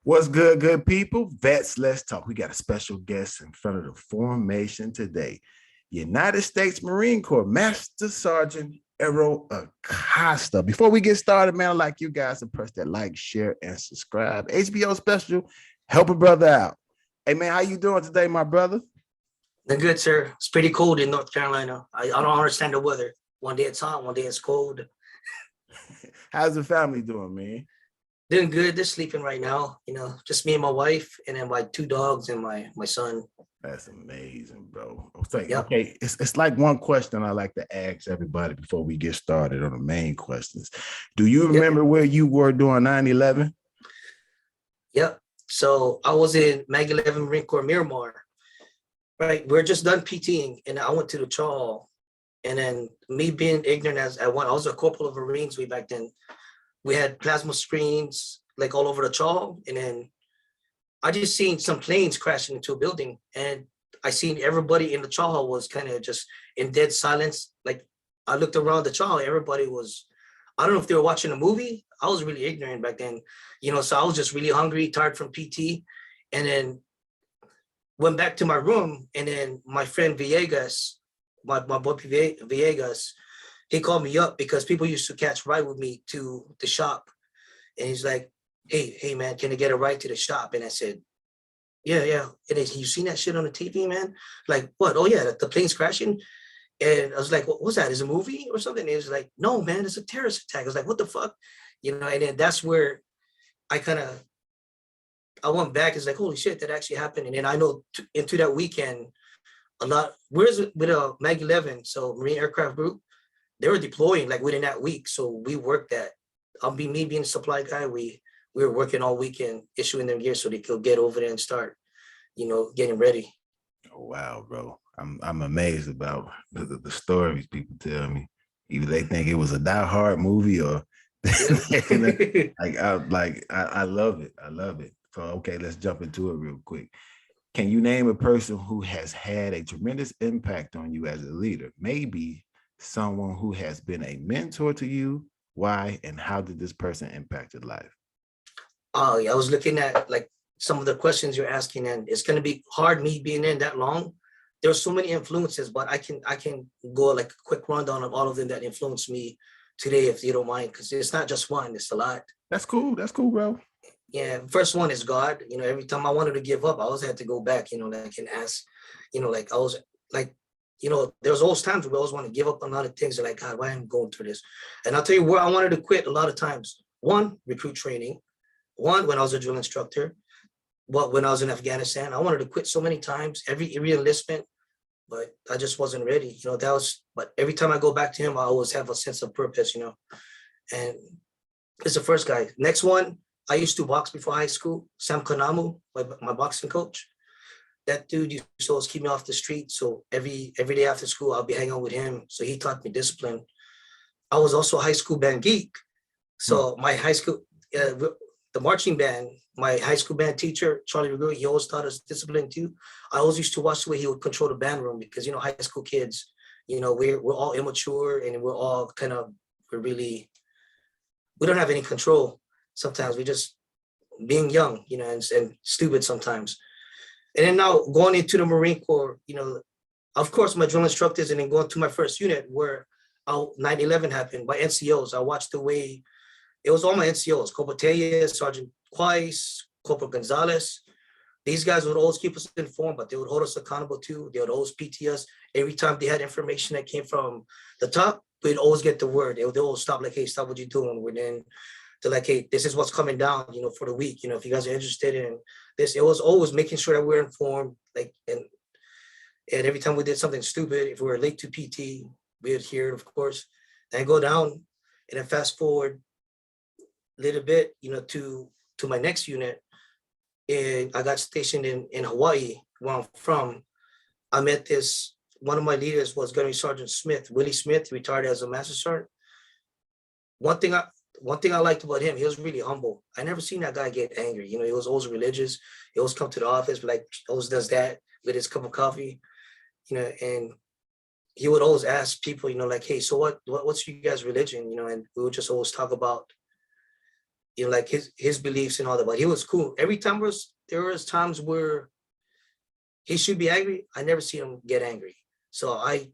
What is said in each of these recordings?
What's good, good people? Vets, let's talk. We got a special guest in front of the formation today. United States Marine Corps Master Sergeant Errol Acosta. Before we get started, man, I'd like you guys to press that like, share, and subscribe. HBO special, help a brother out. Hey, man, how you doing today, my brother? They're good, sir. It's pretty cold in North Carolina. I don't understand the weather. One day it's hot, one day it's cold. How's the family doing, man? Doing good. They're sleeping right now. Just me and my wife, and then my two dogs and my son. That's amazing, bro. Okay, Yep. okay. It's like one question I like to ask everybody before we get started on the main questions. Do you remember where you were during 9/11? Yep. So I was in Mag 11 Marine Corps Miramar. Right. We're just done PTing, and I went to the chaw. And then me being ignorant I was a corporal of Marines way back then. We had plasma screens like all over the chaw, and then I just seen some planes crashing into a building, and I seen everybody in the chaw hall was kind of just in dead silence. Like I looked around the chaw, everybody was, I don't know if they were watching a movie. I was really ignorant back then, so I was just really hungry, tired from PT, and then went back to my room, and then my friend Villegas, my boy Villegas, he called me up because people used to catch ride with me to the shop. And he's like, hey, man, can I get a ride to the shop? And I said, yeah. And you seen that shit on the TV, man? Like, what? Oh, yeah, the plane's crashing. And I was like, what's that? Is it a movie or something? And he was like, no, man, it's a terrorist attack. I was like, what the fuck? And then that's where I went back. It's like, holy shit, that actually happened. And then I know into that weekend, with a Mag 11, so Marine Aircraft Group, they were deploying like within that week. So we worked that. Me being a supply guy, we were working all weekend, issuing them gear so they could get over there and start, getting ready. Oh, wow, bro. I'm amazed about the stories people tell me. Either they think it was a Die Hard movie or I love it. I love it. So okay, let's jump into it real quick. Can you name a person who has had a tremendous impact on you as a leader? Maybe someone who has been a mentor to you. Why and how did this person impact your life? Oh, yeah, I was looking at like some of the questions you're asking, and it's going to be hard me being in that long. There's so many influences, but I can go like a quick rundown of all of them that influenced me today, if you don't mind, because it's not just one, it's a lot. That's cool, bro. Yeah, first one is God. Every time I wanted to give up, I always had to go back, like and ask, like I was like, there's always times where I always want to give up on a lot of things. Like, God, why am I going through this? And I'll tell you where I wanted to quit a lot of times. One, recruit training. One, when I was a drill instructor. But when I was in Afghanistan, I wanted to quit so many times, every enlistment, but I just wasn't ready. But every time I go back to him, I always have a sense of purpose, and it's the first guy. Next one, I used to box before high school. Sam Kanamu, my boxing coach. That dude used to always keep me off the street. So every day after school, I'll be hanging out with him. So he taught me discipline. I was also a high school band geek. So my high school, the marching band, my high school band teacher, Charlie Ragul, he always taught us discipline too. I always used to watch the way he would control the band room because, high school kids, we're all immature and we're all we don't have any control. Sometimes we just being young, and stupid sometimes. And then now going into the Marine Corps, of course, my drill instructors, and then going to my first unit where 9/11 happened, my NCOs, I watched the way, it was all my NCOs, Corporal Tellez, Sergeant Quais, Corporal Gonzalez. These guys would always keep us informed, but they would hold us accountable too. They would always PT us. Every time they had information that came from the top, we'd always get the word. They would always stop, like, hey, stop what you're doing. Then they're like, hey, this is what's coming down, for the week. If you guys are interested in this, it was always making sure that we're informed. Like, and every time we did something stupid, if we were late to PT, we would hear it, of course. Then go down and then fast forward a little bit, to my next unit. And I got stationed in Hawaii, where I'm from. I met one of my leaders was Gunnery Sergeant Smith, Willie Smith, retired as a Master Sergeant. One thing I liked about him, he was really humble. I never seen that guy get angry. He was always religious. He always come to the office, but always does that with his cup of coffee, and he would always ask people, like, hey, so what's you guys' religion? And we would just always talk about, you know, like his beliefs and all that. But he was cool. Every time there was times where he should be angry. I never see him get angry. So I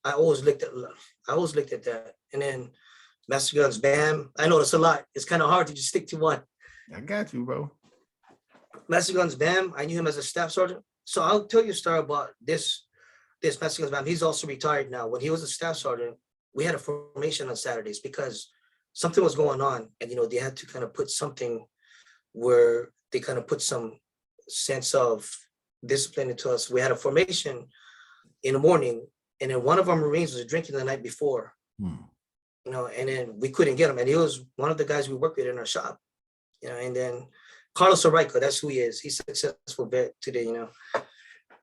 always looked at that. And then Master Guns, bam. I know it's a lot. It's kind of hard to just stick to one. I got you, bro. Master Guns, bam. I knew him as a staff sergeant. So I'll tell you a story about this Master Guns, bam. He's also retired now. When he was a staff sergeant, we had a formation on Saturdays because something was going on, and they had to kind of put something where they kind of put some sense of discipline into us. We had a formation in the morning, and then one of our Marines was drinking the night before, and then we couldn't get him. And he was one of the guys we work with in our shop, and then Carlos Oraico, that's who he is. He's a successful vet today,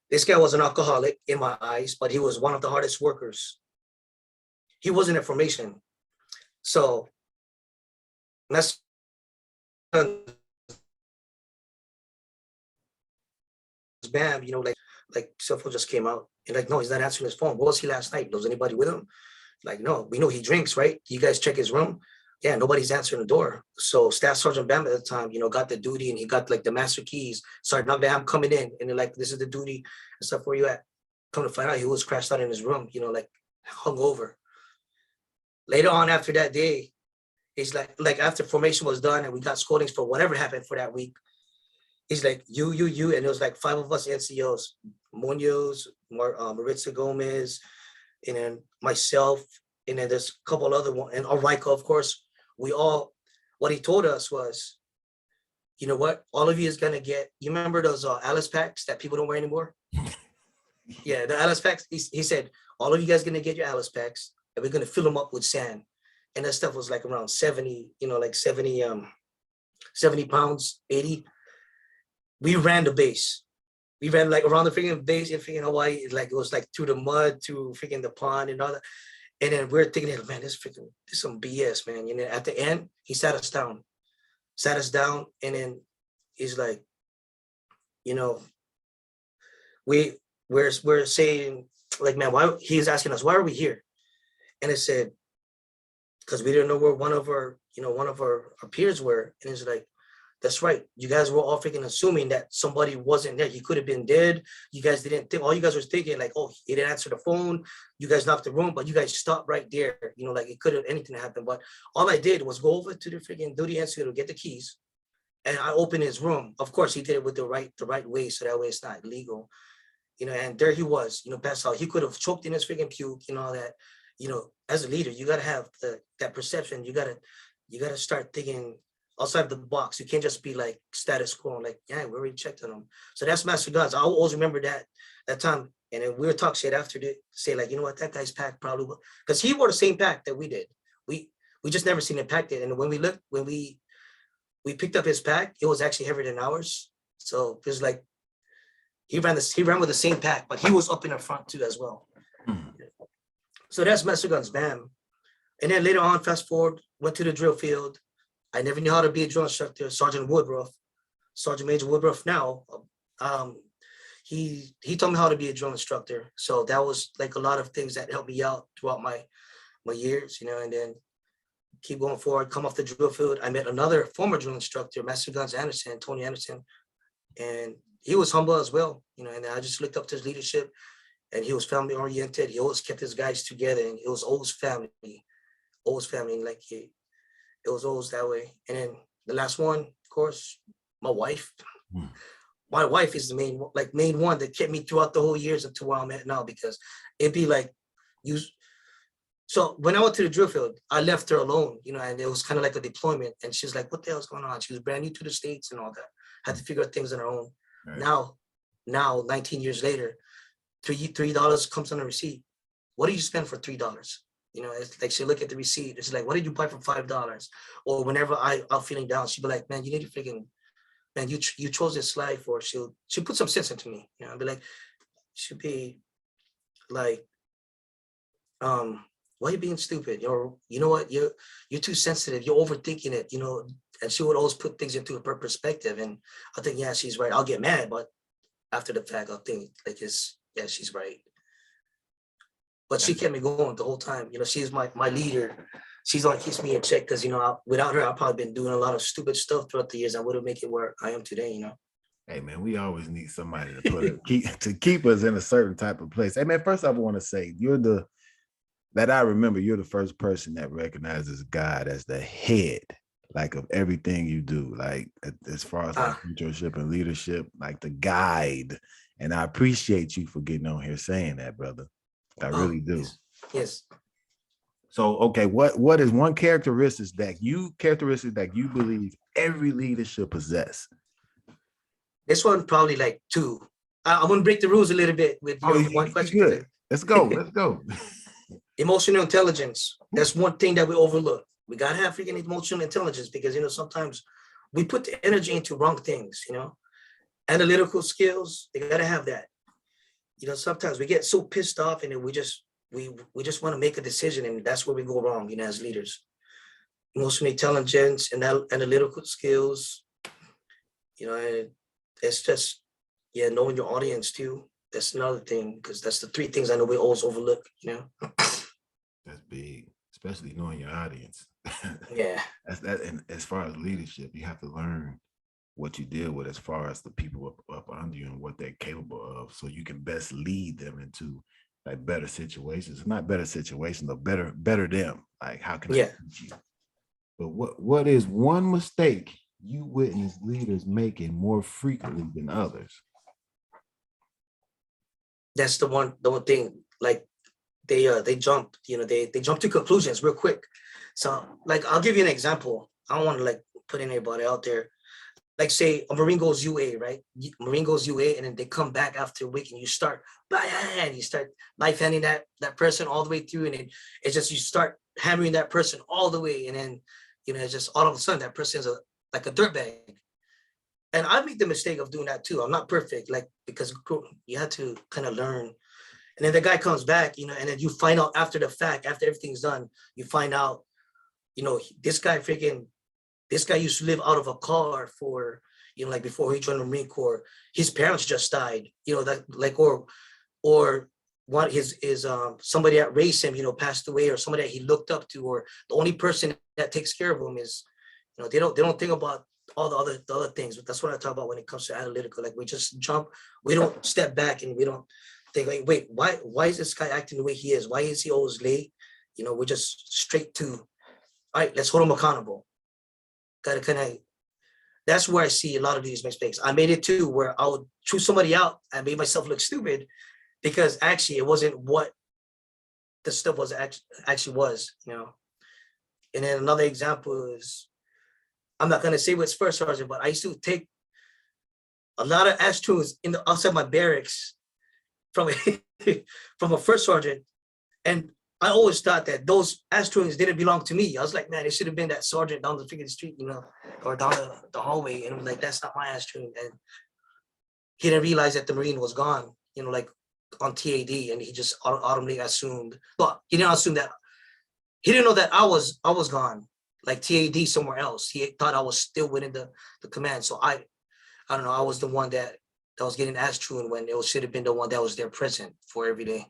This guy was an alcoholic in my eyes, but he was one of the hardest workers. He wasn't in formation. So that's bam, like cell phone just came out. And like, no, he's not answering his phone. What was he last night? Was anybody with him? Like, no, we know he drinks, right? You guys check his room. Yeah, nobody's answering the door. So Staff Sergeant Bam at the time, got the duty, and he got like the master keys. Sergeant Bam coming in, and they're like, this is the duty and stuff. Where you at? Come to find out, he was crashed out in his room, like hung over. Later on after that day, he's like after formation was done and we got scoldings for whatever happened for that week. He's like, you, and it was like 5 of us NCOs, Munoz, Maritza Gomez, and then myself, and then there's a couple other ones, and Oraico, of course. What he told us was, you know what, all of you is gonna get, you remember those Alice packs that people don't wear anymore? Yeah, the Alice packs. He said, all of you guys gonna get your Alice packs, and we're gonna fill them up with sand. And that stuff was like around 70, like 70 pounds, 80. We ran the base. We ran like around the freaking base in freaking Hawaii. Like it was like through the mud, to freaking the pond and all that. And then we're thinking, man, this is some BS, man. And then at the end, he sat us down, and then he's like, we're saying, like, man, why? He's asking us, why are we here? And I said, because we didn't know where one of our peers were. And it's like, that's right. You guys were all freaking assuming that somebody wasn't there. He could have been dead. You guys didn't think, all you guys were thinking like, oh, he didn't answer the phone. You guys left the room, but you guys stopped right there. Like it could have anything happened. But all I did was go over to the freaking duty NCO to get the keys. And I opened his room. Of course, he did it with the right way. So that way it's not illegal. And there he was, passed out. He could have choked in his freaking puke, all that. As a leader, you got to have that perception. You got to start thinking outside the box. You can't just be like status quo, like, yeah, we already checked on him. So that's Master Guns. I always remember that time. And then we were talking shit after to say, like, you know what, that guy's pack probably, because he wore the same pack that we did. We just never seen him packed it. And when we picked up his pack, it was actually heavier than ours. So it was like he ran with the same pack, but he was up in the front too as well. So that's Master Guns, bam. And then later on, fast forward, went to the drill field. I never knew how to be a drill instructor. Sergeant Major Woodruff now, he told me how to be a drill instructor. So that was like a lot of things that helped me out throughout my years, and then keep going forward, come off the drill field. I met another former drill instructor, Master Guns Anderson, Tony Anderson, and he was humble as well, and I just looked up to his leadership, and he was family oriented. He always kept his guys together, and it was always family, like it was always that way. And then the last one, of course, my wife. My wife is the main one that kept me throughout the whole years up to where I'm at now, because it'd be like you. So when I went to the drill field, I left her alone, and it was kind of like a deployment. And she's like, what the hell's going on? She was brand new to the States and all that. Had to figure out things on her own. Right. Now, 19 years later, $3 comes on a receipt. What did you spend for $3? It's like she look at the receipt. It's like, what did you buy for $5? Or whenever I'm feeling down, she'd be like, man, you need to freaking, man, you chose this life. Or she'll put some sense into me. I'd be like, she'll be like, why are you being stupid? You know what? You're too sensitive. You're overthinking it. And she would always put things into her perspective. And I think, yeah, she's right. I'll get mad, but after the fact, I'll think like yeah, she's right. But she kept me going the whole time. She's my leader. she's the one that keeps me in check because without her, I've probably been doing a lot of stupid stuff throughout the years. I wouldn't make it where I am today. Hey man, we always need somebody to keep us in a certain type of place. Hey man, first I want to say I remember you're the first person that recognizes God as the head, like of everything you do, like as far as like mentorship and leadership, like the guide. And I appreciate you for getting on here saying that, brother. I really do. Yes. So, okay, what is one characteristic that you believe every leader should possess? This one probably like two. I'm gonna break the rules a little bit with one question. Good. Let's go. Emotional intelligence. That's one thing that we overlook. We gotta have freaking emotional intelligence because sometimes we put the energy into wrong things. Analytical skills. They gotta have that. Sometimes we get so pissed off and then we just want to make a decision, and that's where we go wrong. As leaders. Emotional intelligence and analytical skills. It's just knowing your audience too. That's another thing because that's the three things I know we always overlook. That's big, especially knowing your audience. Yeah. That's that. And as far as leadership, you have to learn what you deal with as far as the people up under you and what they're capable of, so you can best lead them into like better situations. Not better situations, but better them. Like how can I teach you? But what is one mistake you witness leaders making more frequently than others? That's the one thing. Like they jump, they jump to conclusions real quick. So like I'll give you an example. I don't want to like put anybody out there. Like say a Marine goes UA, right? Marine goes UA, and then they come back after a week, and you start knife handing that person all the way through, and then it's just you start hammering that person all the way, and then it's just all of a sudden that person is like a dirtbag. And I make the mistake of doing that too. I'm not perfect, like because you have to kind of learn. And then the guy comes back, and then you find out after the fact, after everything's done, you find out, this guy used to live out of a car for, like before he joined the Marine Corps, his parents just died, that like, or what his somebody that raised him, passed away, or somebody that he looked up to, or the only person that takes care of him is, they don't think about all the other things. But that's what I talk about when it comes to analytical. Like we just jump, we don't step back and we don't think like, wait, why is this guy acting the way he is? Why is he always late? We're just straight to, all right, let's hold him accountable. Gotta kind of, that's where I see a lot of these mistakes. I made it too, where I would choose somebody out and made myself look stupid because actually it wasn't what the stuff was actually was. And then another example is, I'm not gonna say what's first sergeant, but I used to take a lot of ashtrays outside my barracks from a first sergeant, and I always thought that those ashtrays didn't belong to me. I was like, man, it should have been that sergeant down the freaking street, or down the hallway. And I'm like, that's not my ashtray. And he didn't realize that the Marine was gone, like on TAD, and he just automatically assumed. Well, he didn't assume that. He didn't know that I was gone, like TAD somewhere else. He thought I was still within the command. So I don't know. I was the one that was getting ashtrays when it should have been the one that was there present for every day.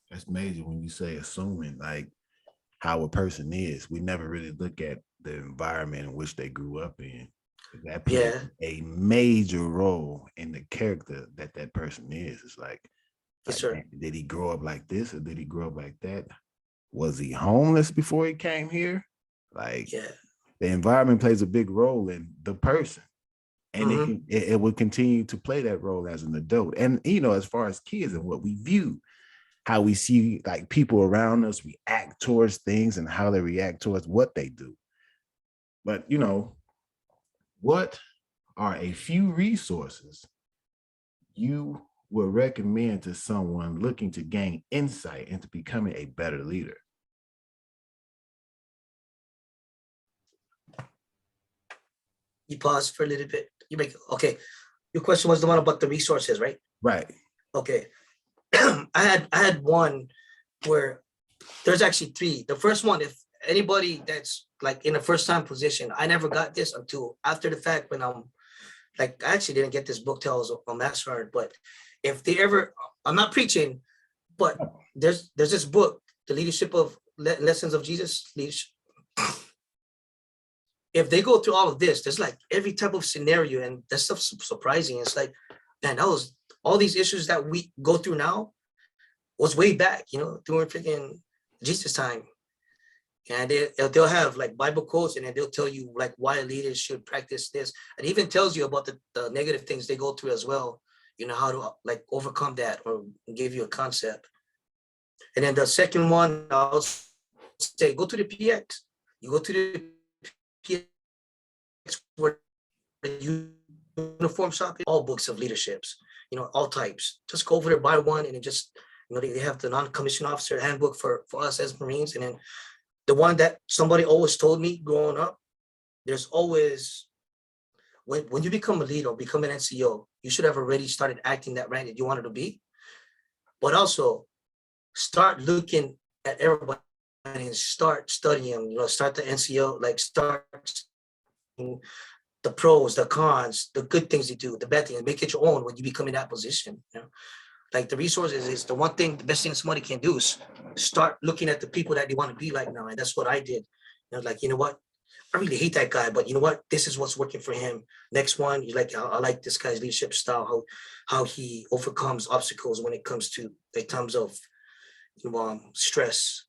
That's major when you say assuming like how a person is. We never really look at the environment in which they grew up in. That plays a major role in the character that person is. It's like, yes, sir. Man, did he grow up like this or did he grow up like that? Was he homeless before he came here? Like, the environment plays a big role in the person. And it will continue to play that role as an adult. And, as far as kids and what we view, how we see like people around us react towards things and how they react towards what they do. But, what are a few resources you would recommend to someone looking to gain insight into becoming a better leader? You pause for a little bit. Okay. Your question was the one about the resources, right? Right. Okay. I had one where there's actually three. The first one, if anybody that's like in a first time position, I never got this until after the fact when I'm like, I actually didn't get this book till I was on Master Sergeant, but if they ever, I'm not preaching, but there's this book, The Leadership of lessons of Jesus leadership, if they go through all of this, there's like every type of scenario, and that stuff's surprising. It's like, man, that was all these issues that we go through now was way back, during freaking Jesus time. And they'll have like Bible quotes, and then they'll tell you like why leaders should practice this. And even tells you about the negative things they go through as well, how to like overcome that or give you a concept. And then the second one, I'll say, go to the PX. You go to the PX where the uniform shop, all books of leaderships, all types. Just go over there, buy one, and then just, they have the non-commissioned officer handbook for us as Marines. And then the one that somebody always told me growing up, there's always, when you become a leader or become an NCO, you should have already started acting that rank that you wanted to be. But start looking at everybody and start studying, start the NCO, like start the pros, the cons, the good things you do, the bad things, make it your own when you become in that position. Like the resources is the one thing, the best thing somebody can do is start looking at the people that they want to be like now. And that's what I did. Like, what? I really hate that guy, but you know what? This is what's working for him. Next one, I like this guy's leadership style, how he overcomes obstacles when it comes to the terms of stress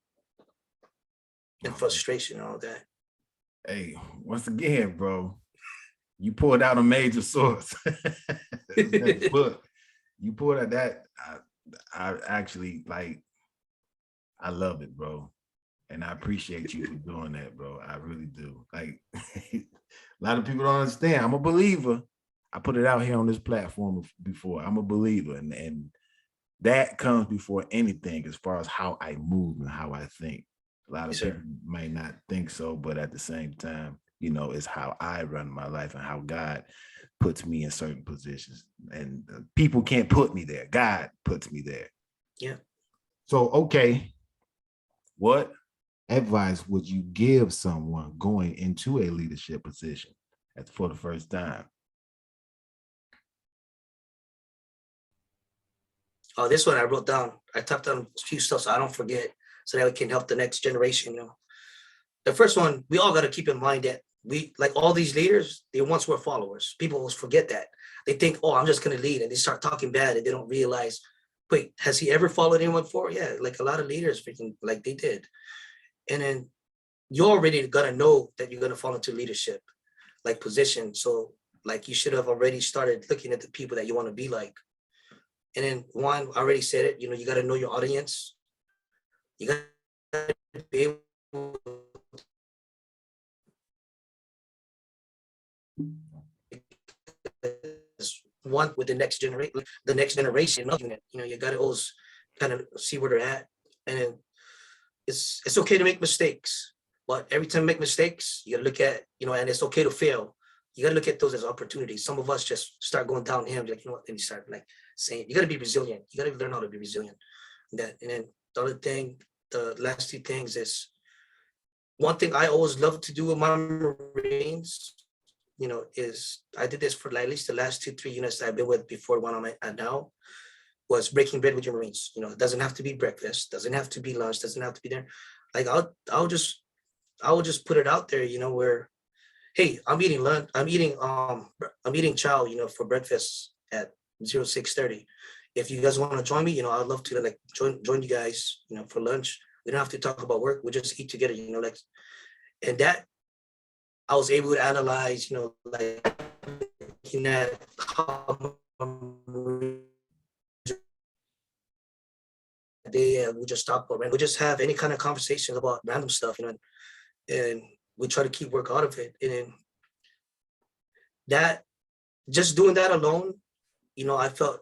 and frustration and all that. Hey, once again, bro, you pulled out a major source. That book. You pulled out that. I actually I love it, bro. And I appreciate you for doing that, bro. I really do. Like, a lot of people don't understand. I'm a believer. I put it out here on this platform before. I'm a believer. And that comes before anything as far as how I move and how I think. A lot of people might not think so, but at the same time, it's how I run my life and how God puts me in certain positions. And people can't put me there. God puts me there. Yeah. So, okay, what advice would you give someone going into a leadership position for the first time? Oh, this one I wrote down. I typed down a few stuff so I don't forget, so that we can help the next generation. The first one, we all got to keep in mind that we, like all these leaders, they once were followers. People always forget that. They think, oh, I'm just going to lead, and they start talking bad, and they don't realize, wait, has he ever followed anyone before? Yeah, like a lot of leaders freaking like they did. And then you already got to know that you're going to fall into leadership, like position. So like you should have already started looking at the people that you want to be like. And then one, I already said it, you got to know your audience. You got to be able one with the next generation, you got to always kind of see where they're at. And then it's okay to make mistakes, but every time you make mistakes, you got to look at, and it's okay to fail. You got to look at those as opportunities. Some of us just start going downhill, like, what, then you start like saying, you got to be resilient. You got to learn how to be resilient. And then the other thing, the last two things is, one thing I always love to do with my Marines, is I did this for at least the last 2-3 units that I've been with before one I'm at now, was breaking bread with your Marines. It doesn't have to be breakfast, doesn't have to be lunch, doesn't have to be dinner. Like I would just put it out there, where, hey, I'm eating lunch, I'm eating chow, for breakfast at 06:30. If you guys want to join me, I'd love to like join you guys, for lunch. We don't have to talk about work. We just eat together, like, and that I was able to analyze, like, how we just talk about, we just have any kind of conversation about random stuff, and we try to keep work out of it. And that, just doing that alone, I felt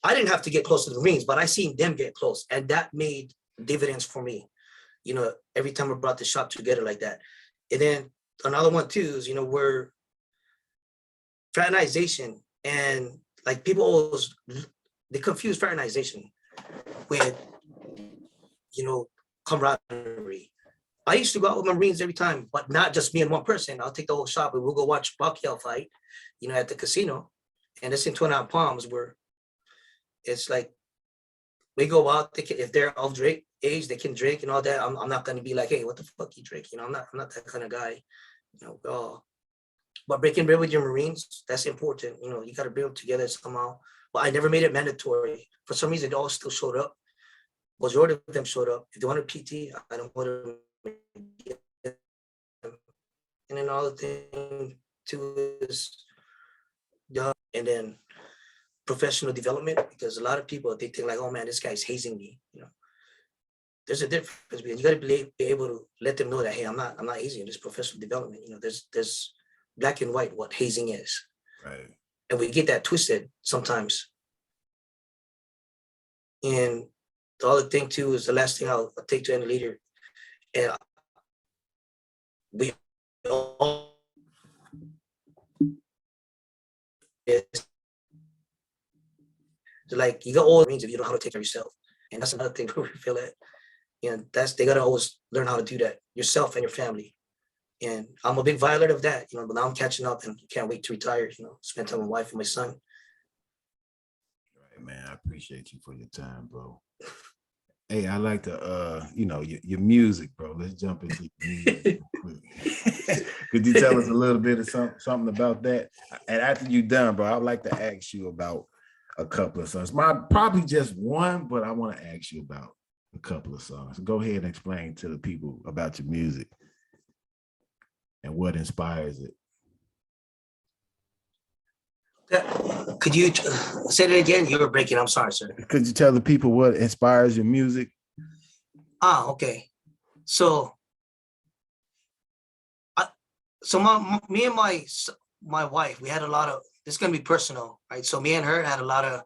I didn't have to get close to the Marines, but I seen them get close, and that made dividends for me. Every time we brought the shop together like that. And then another one too is, where fraternization, and like people always, they confuse fraternization with, camaraderie. I used to go out with Marines every time, but not just me and one person. I'll take the whole shop and we'll go watch Pacquiao fight, at the casino. And it's in 29 Palms, where it's like we go out, they can, if they're of drink age, they can drink and all that. I'm not gonna be like, hey, what the fuck you drink? You know, I'm not that kind of guy. You know, but breaking bread with your Marines, that's important. You know, you gotta build together somehow. But I never made it mandatory. For some reason, they all still showed up. Majority of them showed up. If they wanted PT, I don't want to get them. And then all the thing too is and then professional development, because a lot of people they think like, oh man, this guy's hazing me. You know, there's a difference because you got to be able to let them know that, hey, I'm not hazing you. This professional development. You know, there's black and white what hazing is, Right. and we get that twisted sometimes. And the other thing too is the last thing I'll take to end later, and we all is like you got all the means if you know how to take care of yourself, and that's another thing where we feel that, you know, that's they gotta always learn how to do that yourself and your family. And I'm a big violator of that, you know, but now I'm catching up and can't wait to retire, you know, spend time with my wife and my son. Right, man. I appreciate you for your time, bro. Hey, I like to you know, your music, bro. Let's jump into your music. Could you tell us a little bit of something about that? And after you're done, bro, I'd like to ask you about a couple of songs. Probably just one, but I want to ask you about a couple of songs. Go ahead and explain to the people about your music and what inspires it. Could you say that again? You were breaking. I'm sorry, sir. Could you tell the people what inspires your music? Okay. So, me and my wife, we had a lot of. This is gonna be personal, right? So me and her had a lot of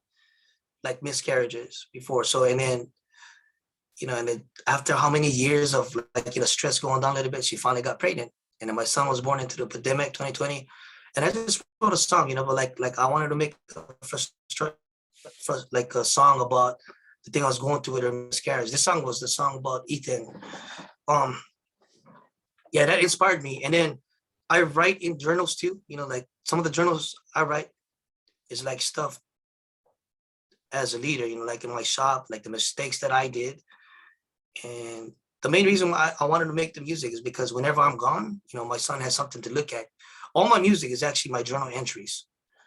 like miscarriages before. So and then, you know, and then after how many years of like, you know, stress going down a little bit, she finally got pregnant. And then my son was born into the pandemic 2020. And I just wrote a song, you know, but like I wanted to make like a song about the thing I was going through with her miscarriage. This song was the song about Ethan. Yeah, that inspired me. And then I write in journals too, you know, like some of the journals I write is like stuff as a leader, you know, like in my shop, like the mistakes that I did. And the main reason why I wanted to make the music is because whenever I'm gone, you know, my son has something to look at. All my music is actually my journal entries.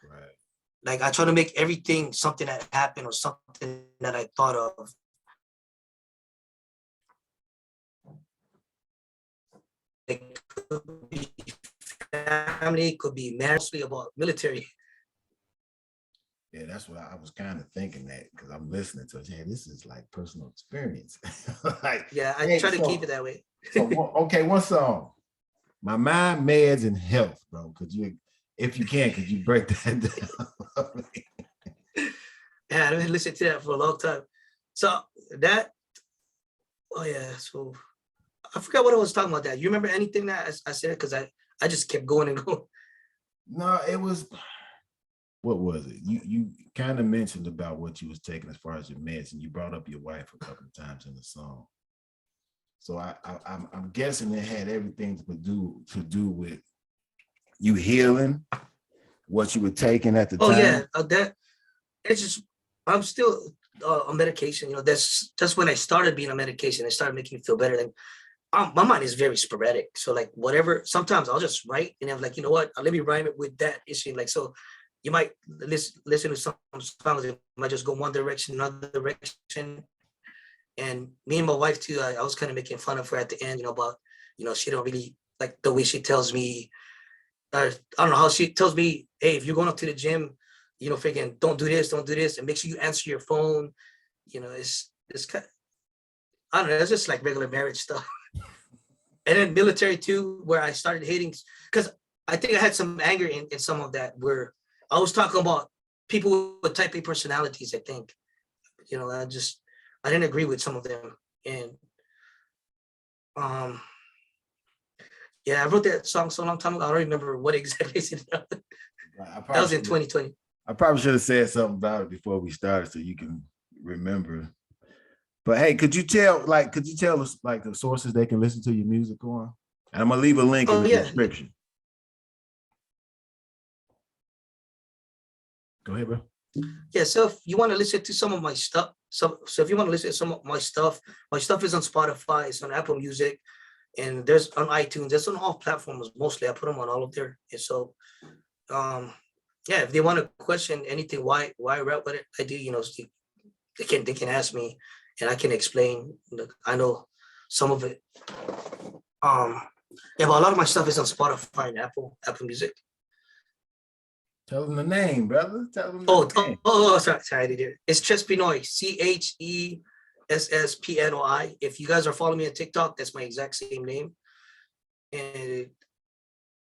Right. Like I try to make everything something that happened or something that I thought of. It could be family, could be mostly about military. Yeah, that's what I was kind of thinking that because I'm listening to it. Yeah, this is like personal experience. Like, yeah, I try to keep it that way. So okay, one song. My mind, meds, and health, bro. Could you, if you can, could you break that down? Yeah, I've been listening to that for a long time. So that, oh yeah, so I forgot what I was talking about that. You remember anything that I said? Because I just kept going and going. No, it was, what was it? You kind of mentioned about what you was taking as far as your meds, and you brought up your wife a couple of times in the song. So I'm guessing it had everything to do with you healing what you were taking at the time. Oh yeah, that it's just I'm still on medication. You know, that's when I started being on medication. It started making me feel better. Like my mind is very sporadic. So like whatever, sometimes I'll just write and I'm like, you know what? Let me rhyme it with that issue. Like so, you might listen to some songs. It might just go one direction, another direction. And me and my wife too, I was kind of making fun of her at the end, you know, about, you know, she don't really like the way she tells me, I don't know how she tells me, hey, if you're going up to the gym, you know, freaking don't do this, and make sure you answer your phone. You know, it's kind of, I don't know, it's just like regular marriage stuff. And then military too, where I started hating, because I think I had some anger in some of that, where I was talking about people with type A personalities, I think. You know, I didn't agree with some of them. And yeah, I wrote that song so long time ago. I don't remember what exactly it is. That was in 2020. I probably should have said something about it before we started so you can remember. But hey, could you tell us like the sources they can listen to your music on? And I'm gonna leave a link in the description. Go ahead, bro. Yeah, so if you want to listen to some of my stuff, so if you want to listen to some of my stuff is on Spotify, it's on Apple Music, and there's on iTunes, there's on all platforms mostly. I put them on all of there. And so um yeah, if they want to question anything, why I rap with it, I do, they can ask me and I can explain. Look, I know some of it. Um yeah, but a lot of my stuff is on Spotify and Apple Music. Tell them the name, brother. Tell them the Oh, oh, name. oh, sorry, I did it. It's Chespinoy, Chesspnoi. If you guys are following me on TikTok, that's my exact same name. And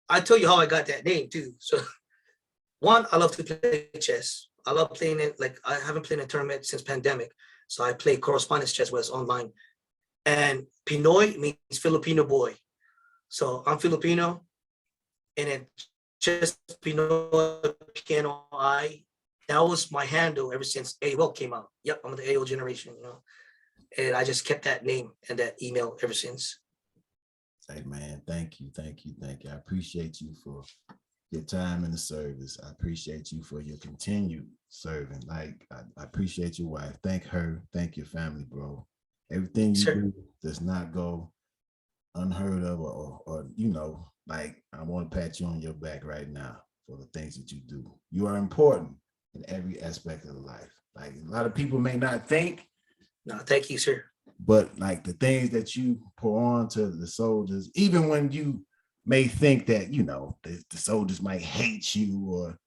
I tell you how I got that name too. So one, I love to play chess. I love playing it. Like I haven't played a tournament since pandemic, so I play correspondence chess where it's online. And Pinoy means Filipino boy. So I'm Filipino, and then just Pinoy Piano I. That was my handle ever since AOL came out. Yep, I'm the AOL generation, and I just kept that name and that email ever since. Hey man, thank you, thank you, thank you. I appreciate you for your time in the service. I appreciate you for your continued serving. Like I appreciate your wife. Thank her. Thank your family, bro. Everything you Sir, do does not go unheard of, or like I want to pat you on your back right now for the things that you do. You are important in every aspect of life. Like a lot of people may not think, no, thank you, sir. but like the things that you pour on to the soldiers, even when you may think that the soldiers might hate you, or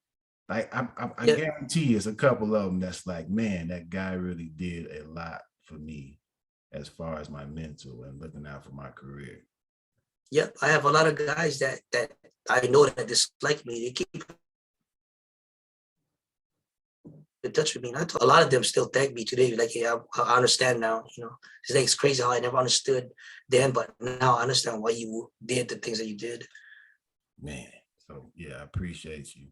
like I Yeah, guarantee it's a couple of them that's like, man, that guy really did a lot for me as far as my mental and looking out for my career. yep. I have a lot of guys that I know that dislike me. They keep in touch with me. And a lot of them still thank me today. Like, yeah, I understand now. It's crazy how I never understood then, but now I understand why you did the things that you did. Man, so yeah, I appreciate you.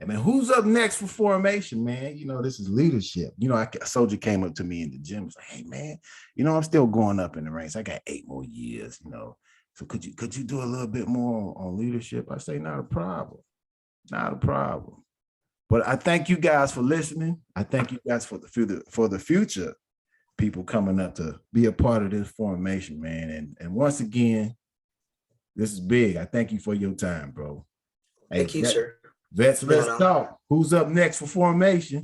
And man, who's up next for formation, man? This is leadership. A soldier came up to me in the gym, was like, "Hey, man, I'm still going up in the ranks. I got 8 more years. So could you do a little bit more on leadership?" I say, not a problem, not a problem. But I thank you guys for listening. I thank you guys for the future people coming up to be a part of this formation, man. And once again, this is big. I thank you for your time, bro. Hey, Thank you, sir. vets, Been let's on. talk. Who's up next for formation?